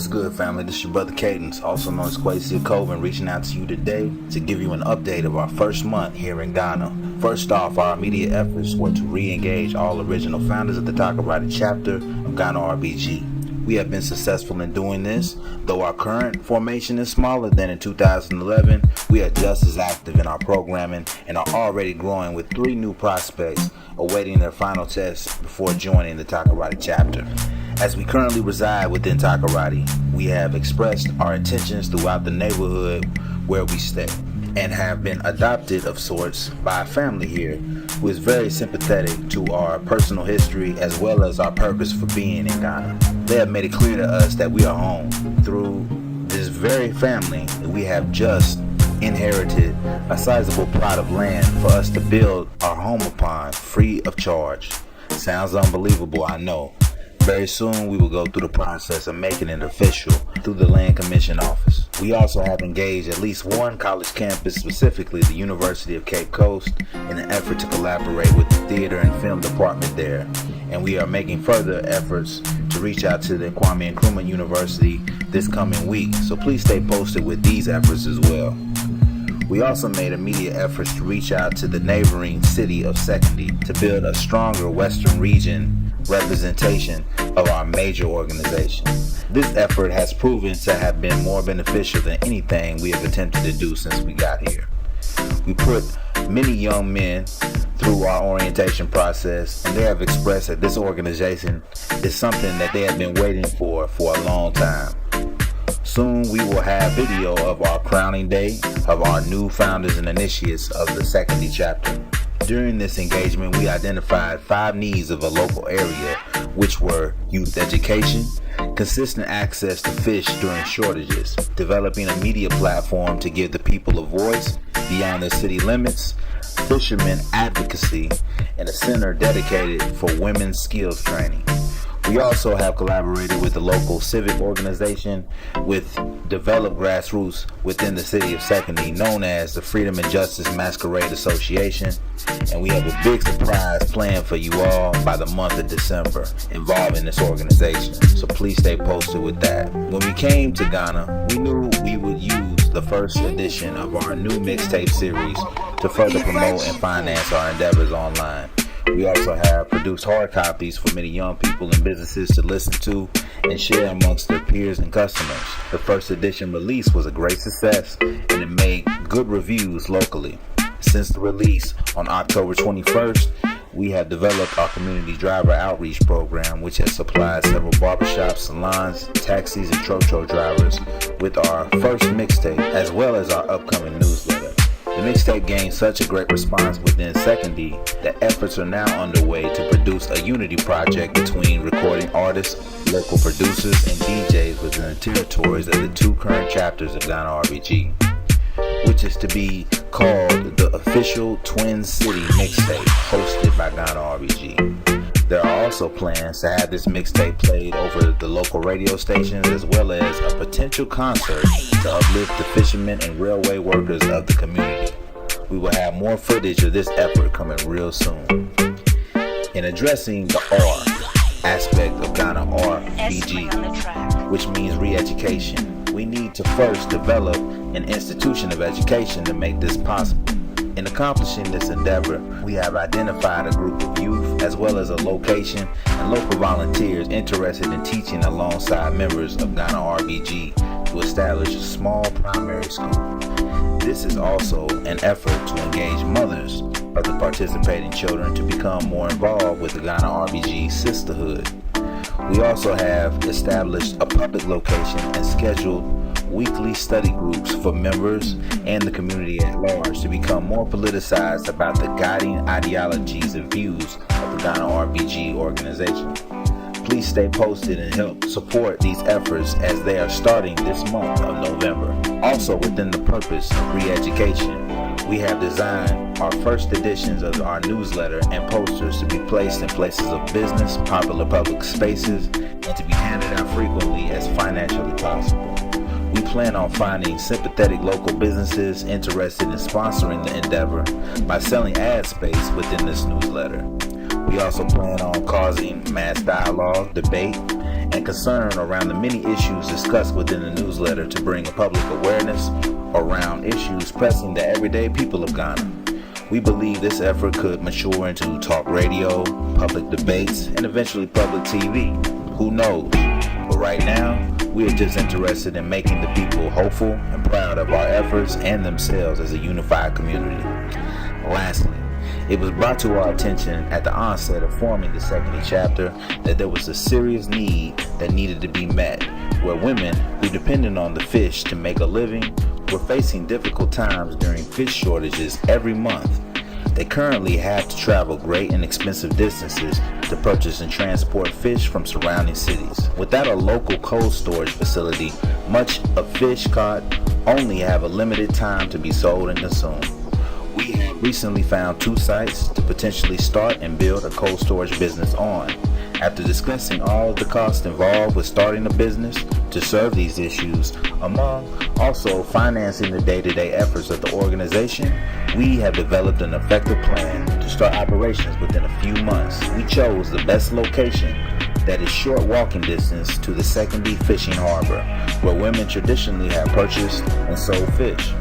What's good, family? This is your brother Cadence, also known as Quasi Coven, reaching out to you today to give you an update of our first month here in Ghana. First off, our immediate efforts were to re-engage all original founders of the Takoradi chapter of Ghana RBG. We have been successful in doing this. Though our current formation is smaller than in 2011, we are just as active in our programming and are already growing with 3 new prospects awaiting their final tests before joining the Takoradi chapter. As we currently reside within Takoradi, we have expressed our intentions throughout the neighborhood where we stay and have been adopted of sorts by a family here who is very sympathetic to our personal history as well as our purpose for being in Ghana. They have made it clear to us that we are home. Through this very family, we have just inherited a sizable plot of land for us to build our home upon free of charge. Sounds unbelievable, I know. Very soon we will go through the process of making it official through the Land Commission office. We also have engaged at least one college campus, specifically the University of Cape Coast, in an effort to collaborate with the theater and film department there. And we are making further efforts to reach out to the Kwame Nkrumah University this coming week. So please stay posted with these efforts as well. We also made immediate efforts to reach out to the neighboring city of Sekondi to build a stronger Western region representation of our major organization. This effort has proven to have been more beneficial than anything we have attempted to do since we got here. We put many young men through our orientation process, and they have expressed that this organization is something that they have been waiting for a long time. Soon we will have video of our crowning day of our new founders and initiates of the Sekondi chapter. During this engagement, we identified 5 needs of a local area, which were youth education, consistent access to fish during shortages, developing a media platform to give the people a voice beyond the city limits, fishermen advocacy, and a center dedicated for women's skills training. We also have collaborated with the local civic organization with developed grassroots within the city of Sekondi known as the Freedom and Justice Masquerade Association, and we have a big surprise planned for you all by the month of December involving this organization, so please stay posted with that. When we came to Ghana, we knew we would use the first edition of our new mixtape series to further promote and finance our endeavors online. We also have produced hard copies for many young people and businesses to listen to and share amongst their peers and customers. The first edition release was a great success and it made good reviews locally. Since the release on October 21st, we have developed our community driver outreach program, which has supplied several barbershops, salons, taxis, and trocho drivers with our first mixtape as well as our upcoming newsletter. The mixtape gained such a great response within Sekondi that efforts are now underway to produce a unity project between recording artists, local producers, and DJs within the territories of the 2 current chapters of Ghana RBG, which is to be called the official Twin City Mixtape, hosted by Ghana RBG. There are also plans to have this mixtape played over the local radio stations as well as a potential concert to uplift the fishermen and railway workers of the community. We will have more footage of this effort coming real soon. In addressing the R aspect of Ghana RBG, which means re-education, we need to first develop an institution of education to make this possible. In accomplishing this endeavor, we have identified a group of youth as well as a location and local volunteers interested in teaching alongside members of Ghana RBG to establish a small primary school. This is also an effort to engage mothers of the participating children to become more involved with the Ghana RBG sisterhood. We also have established a public location and scheduled weekly study groups for members and the community at large to become more politicized about the guiding ideologies and views of the Ghana RBG organization. Please stay posted and help support these efforts as they are starting this month of November. Also, within the purpose of re-education, we have designed our first editions of our newsletter and posters to be placed in places of business, popular public spaces, and to be handed out frequently as financially possible. We plan on finding sympathetic local businesses interested in sponsoring the endeavor by selling ad space within this newsletter. We also plan on causing mass dialogue, debate, and concern around the many issues discussed within the newsletter to bring a public awareness around issues pressing the everyday people of Ghana. We believe this effort could mature into talk radio, public debates, and eventually public TV. Who knows? But right now, we are just interested in making the people hopeful and proud of our efforts and themselves as a unified community. Lastly, it was brought to our attention at the onset of forming the second chapter that there was a serious need that needed to be met, where women who depended on the fish to make a living were facing difficult times during fish shortages every month. They currently have to travel great and expensive distances to purchase and transport fish from surrounding cities. Without a local cold storage facility, much of fish caught only have a limited time to be sold and consumed. We have recently found 2 sites to potentially start and build a cold storage business on. After discussing all of the costs involved with starting a business to serve these issues, among also financing the day-to-day efforts of the organization, we have developed an effective plan to start operations within a few months. We chose the best location that is short walking distance to the secondary fishing harbor, where women traditionally have purchased and sold fish.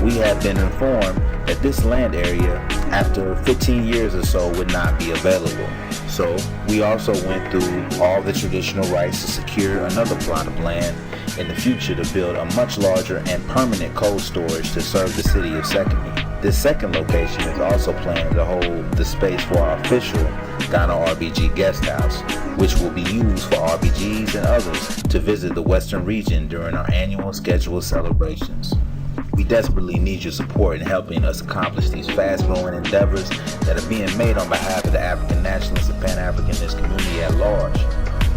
We have been informed that this land area, after 15 years or so, would not be available. So we also went through all the traditional rights to secure another plot of land in the future to build a much larger and permanent cold storage to serve the city of Secondary. This second location is also planned to hold the space for our official Ghana RBG guest house, which will be used for RBGs and others to visit the Western region during our annual scheduled celebrations. We desperately need your support in helping us accomplish these fast-growing endeavors that are being made on behalf of the African nationalists and Pan-Africanist community at large.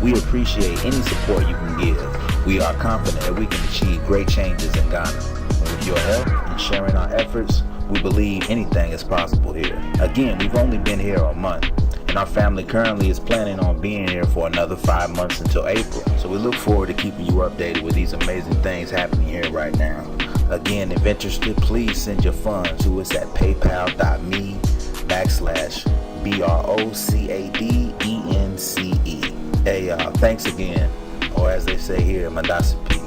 We appreciate any support you can give. We are confident that we can achieve great changes in Ghana. And with your help and sharing our efforts, we believe anything is possible here. Again, we've only been here a month, and our family currently is planning on being here for another 5 months until April. So we look forward to keeping you updated with these amazing things happening here right now. Again, if interested, please send your funds to us at paypal.me/BROCADENCE. Hey, thanks again, or as they say here, Madasi P.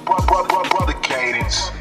Brother Cadence.